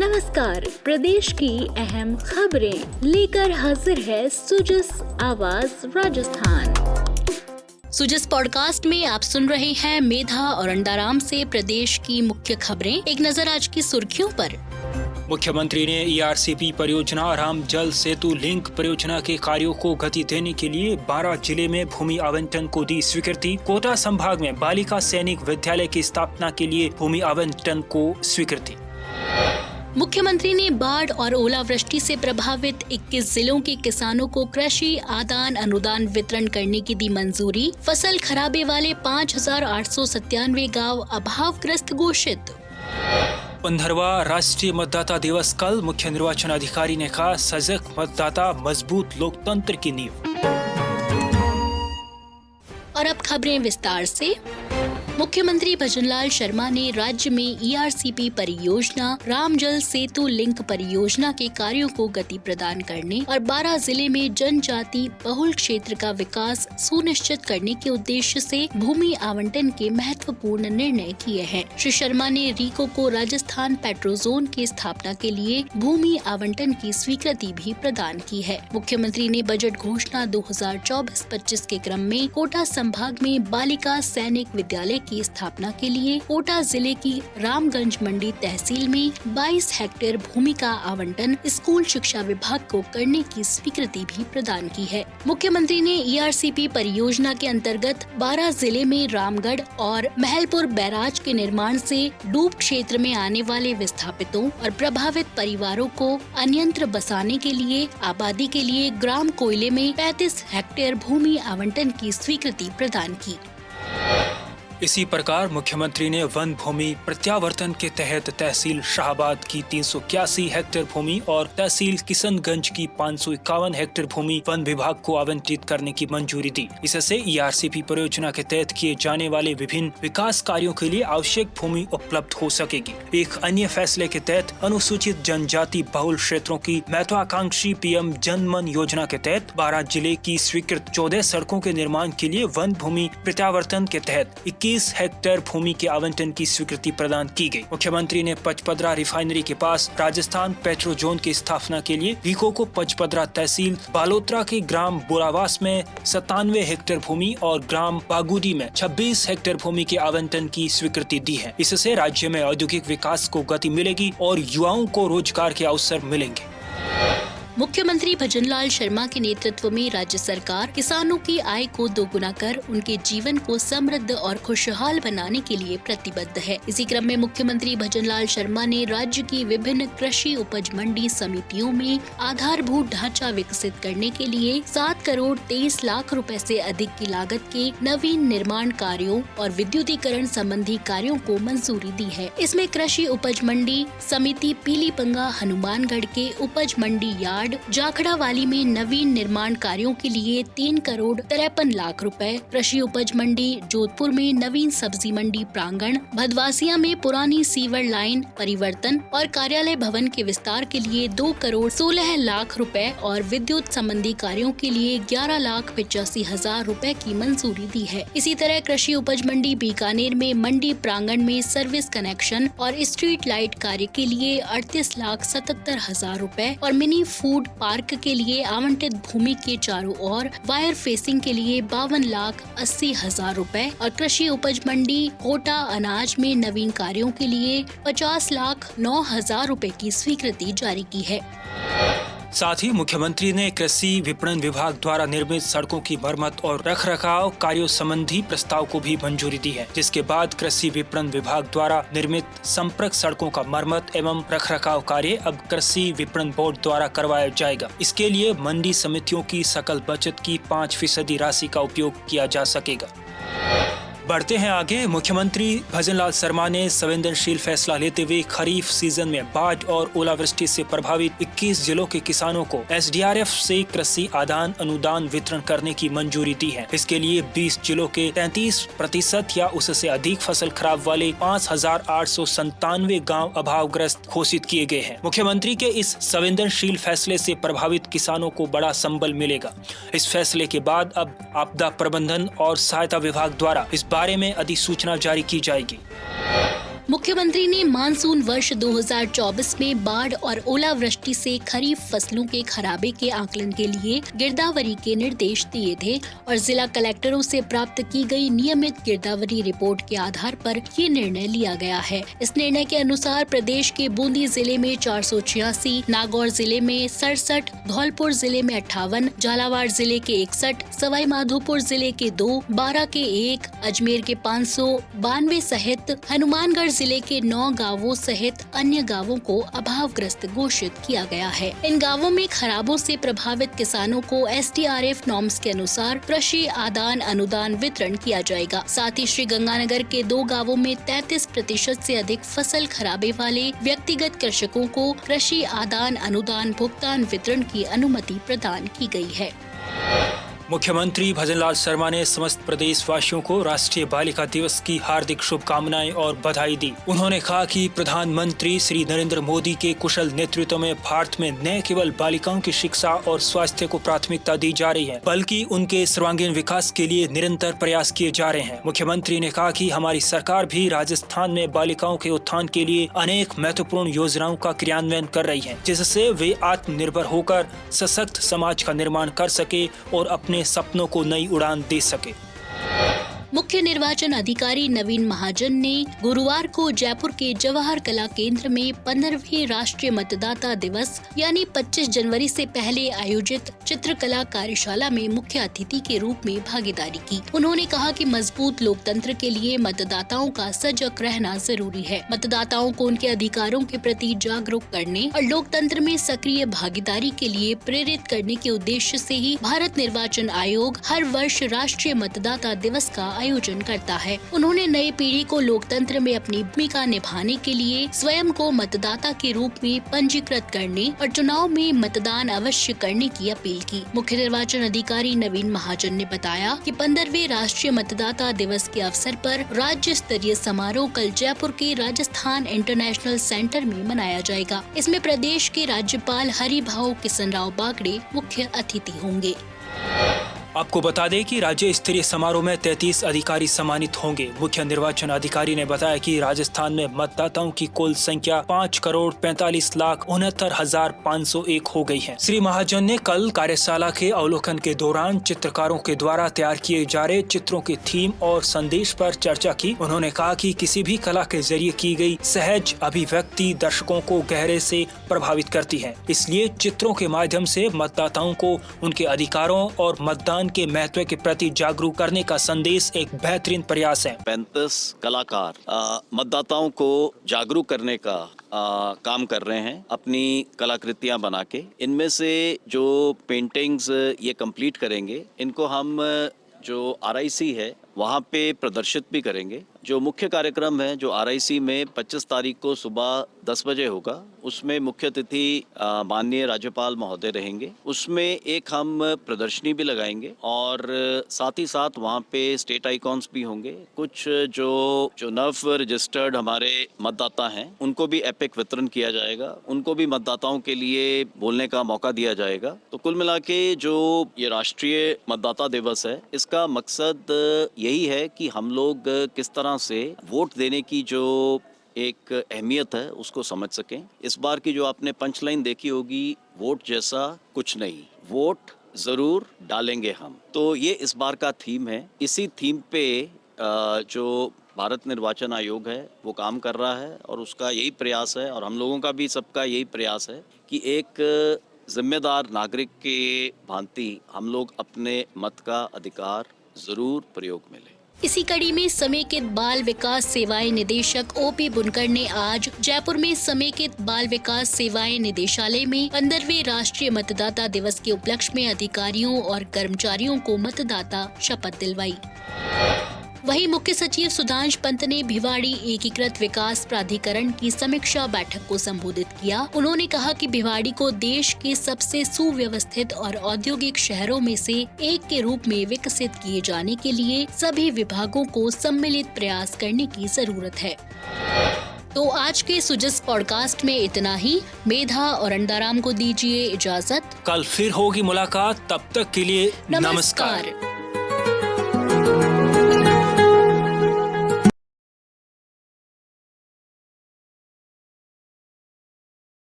नमस्कार, प्रदेश की अहम खबरें लेकर हाजिर है सुजस आवाज राजस्थान। सुजस पॉडकास्ट में आप सुन रहे हैं मेधा और अंडाराम से प्रदेश की मुख्य खबरें। एक नजर आज की सुर्खियों पर। मुख्यमंत्री ने ईआरसीपी परियोजना राम जल सेतु लिंक परियोजना के कार्यों को गति देने के लिए 12 जिले में भूमि आवंटन को दी स्वीकृति। कोटा संभाग में बालिका सैनिक विद्यालय की स्थापना के लिए भूमि आवंटन को स्वीकृति। मुख्यमंत्री ने बाढ़ और ओलावृष्टि से प्रभावित 21 जिलों के किसानों को कृषि आदान अनुदान वितरण करने की दी मंजूरी। फसल खराबे वाले 5,897 गांव अभावग्रस्त घोषित। 15वां राष्ट्रीय मतदाता दिवस कल। मुख्य निर्वाचन अधिकारी ने कहा, सजग मतदाता मजबूत लोकतंत्र की नींव। और अब खबरें विस्तार से। मुख्यमंत्री भजनलाल शर्मा ने राज्य में ईआरसीपी परियोजना राम जल सेतु लिंक परियोजना के कार्यों को गति प्रदान करने और 12 जिले में जनजाति बहुल क्षेत्र का विकास सुनिश्चित करने के उद्देश्य से भूमि आवंटन के महत्वपूर्ण निर्णय किए हैं। श्री शर्मा ने रीको को राजस्थान पेट्रोजोन की स्थापना के लिए भूमि आवंटन की स्वीकृति भी प्रदान की है। मुख्यमंत्री ने बजट घोषणा 2024-25 के क्रम में कोटा संभाग में बालिका सैनिक विद्यालय की स्थापना के लिए कोटा जिले की रामगंज मंडी तहसील में 22 हेक्टेयर भूमि का आवंटन स्कूल शिक्षा विभाग को करने की स्वीकृति भी प्रदान की है। मुख्यमंत्री ने ईआरसीपी परियोजना के अंतर्गत 12 जिले में रामगढ़ और महलपुर बैराज के निर्माण से डूब क्षेत्र में आने वाले विस्थापितों और प्रभावित परिवारों को अन्यंत्र बसाने के लिए आबादी के लिए ग्राम कोयले में 35 हेक्टेयर भूमि आवंटन की स्वीकृति प्रदान की। इसी प्रकार मुख्यमंत्री ने वन भूमि प्रत्यावर्तन के तहत तहसील शाहबाद की 381 हेक्टेयर भूमि और तहसील किशनगंज की 551 हेक्टेयर भूमि वन विभाग को आवंटित करने की मंजूरी दी। इससे ईआरसीपी परियोजना के तहत किए जाने वाले विभिन्न विकास कार्यों के लिए आवश्यक भूमि उपलब्ध हो सकेगी। एक अन्य फैसले के तहत अनुसूचित जनजाति बहुल क्षेत्रों की महत्वाकांक्षी पीएम जनमन योजना के तहत 12 जिले की स्वीकृत 14 सड़कों के निर्माण के लिए वन भूमि प्रत्यावर्तन के तहत 21 हेक्टेयर भूमि के आवंटन की स्वीकृति प्रदान की गई। मुख्यमंत्री ने पचपदरा रिफाइनरी के पास राजस्थान पेट्रोजोन की स्थापना के लिए रीको को पचपदरा तहसील बालोतरा के ग्राम बोरावास में 97 हेक्टेयर भूमि और ग्राम बागुदी में 26 हेक्टेयर भूमि के आवंटन की स्वीकृति दी है। इससे राज्य में औद्योगिक विकास को गति मिलेगी और युवाओं को रोजगार के अवसर मिलेंगे। मुख्यमंत्री भजनलाल शर्मा के नेतृत्व में राज्य सरकार किसानों की आय को दोगुना कर उनके जीवन को समृद्ध और खुशहाल बनाने के लिए प्रतिबद्ध है। इसी क्रम में मुख्यमंत्री भजनलाल शर्मा ने राज्य की विभिन्न कृषि उपज मंडी समितियों में आधारभूत ढांचा विकसित करने के लिए 7 करोड़ 23 लाख रुपए से अधिक की लागत के नवीन निर्माण कार्यों और विद्युतीकरण संबंधी कार्यों को मंजूरी दी है। इसमें कृषि उपज मंडी समिति पीलीपंगा हनुमानगढ़ के उपज मंडी यार्ड जाखड़ा वाली में नवीन निर्माण कार्यों के लिए 3 करोड़ 53 लाख रुपए, कृषि उपज मंडी जोधपुर में नवीन सब्जी मंडी प्रांगण, भदवासिया में पुरानी सीवर लाइन परिवर्तन और कार्यालय भवन के विस्तार के लिए 2 करोड़ 16 लाख रुपए और विद्युत संबंधी कार्यों के लिए 11,85,000 रुपए की मंजूरी दी है। इसी तरह कृषि उपज मंडी बीकानेर में मंडी प्रांगण में सर्विस कनेक्शन और स्ट्रीट लाइट कार्य के लिए 38,77,000 रुपए और मिनी फूड पार्क के लिए आवंटित भूमि के चारों ओर वायर फेसिंग के लिए 52,80,000 रुपए और कृषि उपज मंडी कोटा अनाज में नवीन कार्यों के लिए 50,09,000 रुपए की स्वीकृति जारी की है। साथ ही मुख्यमंत्री ने कृषि विपणन विभाग द्वारा निर्मित सड़कों की मरम्मत और रखरखाव कार्यों संबंधी प्रस्ताव को भी मंजूरी दी है, जिसके बाद कृषि विपणन विभाग द्वारा निर्मित संपर्क सड़कों का मरम्मत एवं रखरखाव कार्य अब कृषि विपणन बोर्ड द्वारा करवाया जाएगा। इसके लिए मंडी समितियों की सकल बचत की 5% राशि का उपयोग किया जा सकेगा। बढ़ते हैं आगे। मुख्यमंत्री भजनलाल शर्मा ने संवेदनशील फैसला लेते हुए खरीफ सीजन में बाढ़ और ओलावृष्टि से प्रभावित 21 जिलों के किसानों को एसडीआरएफ से कृषि आदान अनुदान वितरण करने की मंजूरी दी है। इसके लिए 20 जिलों के 33% या उससे अधिक फसल खराब वाले 5,897 गाँव अभावग्रस्त घोषित किए गए हैं। मुख्यमंत्री के इस संवेदनशील फैसले से प्रभावित किसानों को बड़ा संबल मिलेगा। इस फैसले के बाद अब आपदा प्रबंधन और सहायता विभाग द्वारा इस बारे में अधिसूचना जारी की जाएगी। मुख्यमंत्री ने मानसून वर्ष 2024 में बाढ़ और ओलावृष्टि से खरीफ फसलों के खराबे के आकलन के लिए गिरदावरी के निर्देश दिए थे और जिला कलेक्टरों से प्राप्त की गई नियमित गिरदावरी रिपोर्ट के आधार पर ये निर्णय लिया गया है। इस निर्णय के अनुसार प्रदेश के बूंदी जिले में 486, नागौर जिले में 67, धौलपुर जिले में 58, झालावाड़ जिले के 61, सवाई माधोपुर जिले के 2, बारा के 1, अजमेर के 592 सहित हनुमानगढ़ जिले के 9 गांवों सहित अन्य गांवों को अभावग्रस्त घोषित किया गया है। इन गांवों में खराबों से प्रभावित किसानों को SDRF नॉर्म्स के अनुसार कृषि आदान अनुदान वितरण किया जाएगा। साथ ही श्री गंगानगर के 2 गांवों में 33% से अधिक फसल खराबे वाले व्यक्तिगत कृषकों को कृषि आदान अनुदान भुगतान वितरण की अनुमति प्रदान की गई है। मुख्यमंत्री भजनलाल शर्मा ने समस्त प्रदेशवासियों को राष्ट्रीय बालिका दिवस की हार्दिक शुभकामनाएं और बधाई दी। उन्होंने कहा कि प्रधानमंत्री श्री नरेंद्र मोदी के कुशल नेतृत्व में भारत में न केवल बालिकाओं की शिक्षा और स्वास्थ्य को प्राथमिकता दी जा रही है, बल्कि उनके सर्वांगीण विकास के लिए निरंतर प्रयास किए जा रहे हैं। मुख्यमंत्री ने कहा कि हमारी सरकार भी राजस्थान में बालिकाओं के उत्थान के लिए अनेक महत्वपूर्ण योजनाओं का क्रियान्वयन कर रही है, जिससे वे आत्मनिर्भर होकर सशक्त समाज का निर्माण कर सके और अपने सपनों को नई उड़ान दे सके। मुख्य निर्वाचन अधिकारी नवीन महाजन ने गुरुवार को जयपुर के जवाहर कला केंद्र में 15वें राष्ट्रीय मतदाता दिवस यानी 25 जनवरी से पहले आयोजित चित्रकला कार्यशाला में मुख्य अतिथि के रूप में भागीदारी की। उन्होंने कहा कि मजबूत लोकतंत्र के लिए मतदाताओं का सजग रहना जरूरी है। मतदाताओं को उनके अधिकारों के प्रति जागरूक करने और लोकतंत्र में सक्रिय भागीदारी के लिए प्रेरित करने के उद्देश्य से ही भारत निर्वाचन आयोग हर वर्ष राष्ट्रीय मतदाता दिवस का आयोजन करता है। उन्होंने नई पीढ़ी को लोकतंत्र में अपनी भूमिका निभाने के लिए स्वयं को मतदाता के रूप में पंजीकृत करने और चुनाव में मतदान अवश्य करने की अपील की। मुख्य निर्वाचन अधिकारी नवीन महाजन ने बताया कि 15वें राष्ट्रीय मतदाता दिवस के अवसर पर राज्य स्तरीय समारोह कल जयपुर के राजस्थान इंटरनेशनल सेंटर में मनाया जाएगा। इसमें प्रदेश के राज्यपाल हरिभाऊ किशनराव बागड़े मुख्य अतिथि होंगे। आपको बता दें कि राज्य स्तरीय समारोह में 33 अधिकारी सम्मानित होंगे। मुख्य निर्वाचन अधिकारी ने बताया कि राजस्थान में मतदाताओं की कुल संख्या 5,45,69,501 हो गई है। श्री महाजन ने कल कार्यशाला के अवलोकन के दौरान चित्रकारों के द्वारा तैयार किए जा रहे चित्रों के थीम और संदेश पर चर्चा की। उन्होंने कहा कि किसी भी कला के जरिए की गई सहज अभिव्यक्ति दर्शकों को गहरे से प्रभावित करती है, इसलिए चित्रों के माध्यम से मतदाताओं को उनके अधिकारों और मतदान के महत्व के प्रति जागरूक करने का संदेश एक बेहतरीन प्रयास है। 35 कलाकार मतदाताओं को जागरूक करने का काम कर रहे हैं अपनी कलाकृतियां बना के। इनमें से जो पेंटिंग्स ये कंप्लीट करेंगे, इनको हम जो RIC है वहाँ पे प्रदर्शित भी करेंगे। जो मुख्य कार्यक्रम है जो RIC में 25 तारीख को सुबह 10 बजे होगा, उसमें मुख्य अतिथि माननीय राज्यपाल महोदय रहेंगे। उसमें एक हम प्रदर्शनी भी लगाएंगे और साथ ही साथ वहाँ पे स्टेट आइकॉन्स भी होंगे। कुछ जो नव रजिस्टर्ड हमारे मतदाता हैं उनको भी एपिक वितरण किया जाएगा, उनको भी मतदाताओं के लिए बोलने का मौका दिया जाएगा। तो कुल मिला के जो ये राष्ट्रीय मतदाता दिवस है, इसका मकसद यही है कि हम लोग किस तरह से वोट देने की जो एक अहमियत है उसको समझ सकें। इस बार की जो आपने पंचलाइन देखी होगी, वोट जैसा कुछ नहीं, वोट जरूर डालेंगे हम। तो ये इस बार का थीम है। इसी थीम पे जो भारत निर्वाचन आयोग है वो काम कर रहा है और उसका यही प्रयास है और हम लोगों का भी सबका यही प्रयास है कि एक जिम्मेदार नागरिक के भांति हम लोग अपने मत का अधिकार जरूर प्रयोग में लें। इसी कड़ी में समेकित बाल विकास सेवाएं निदेशक OP बुनकर ने आज जयपुर में समेकित बाल विकास सेवाएं निदेशालय में 15वें राष्ट्रीय मतदाता दिवस के उपलक्ष्य में अधिकारियों और कर्मचारियों को मतदाता शपथ दिलवाई। वहीं मुख्य सचिव सुधांश पंत ने भिवाड़ी एकीकृत विकास प्राधिकरण की समीक्षा बैठक को संबोधित किया। उन्होंने कहा कि भिवाड़ी को देश के सबसे सुव्यवस्थित और औद्योगिक शहरों में से एक के रूप में विकसित किए जाने के लिए सभी विभागों को सम्मिलित प्रयास करने की जरूरत है। तो आज के सुजस पॉडकास्ट में इतना ही। मेधा और अंडाराम को दीजिए इजाजत। कल फिर होगी मुलाकात, तब तक के लिए नमस्कार।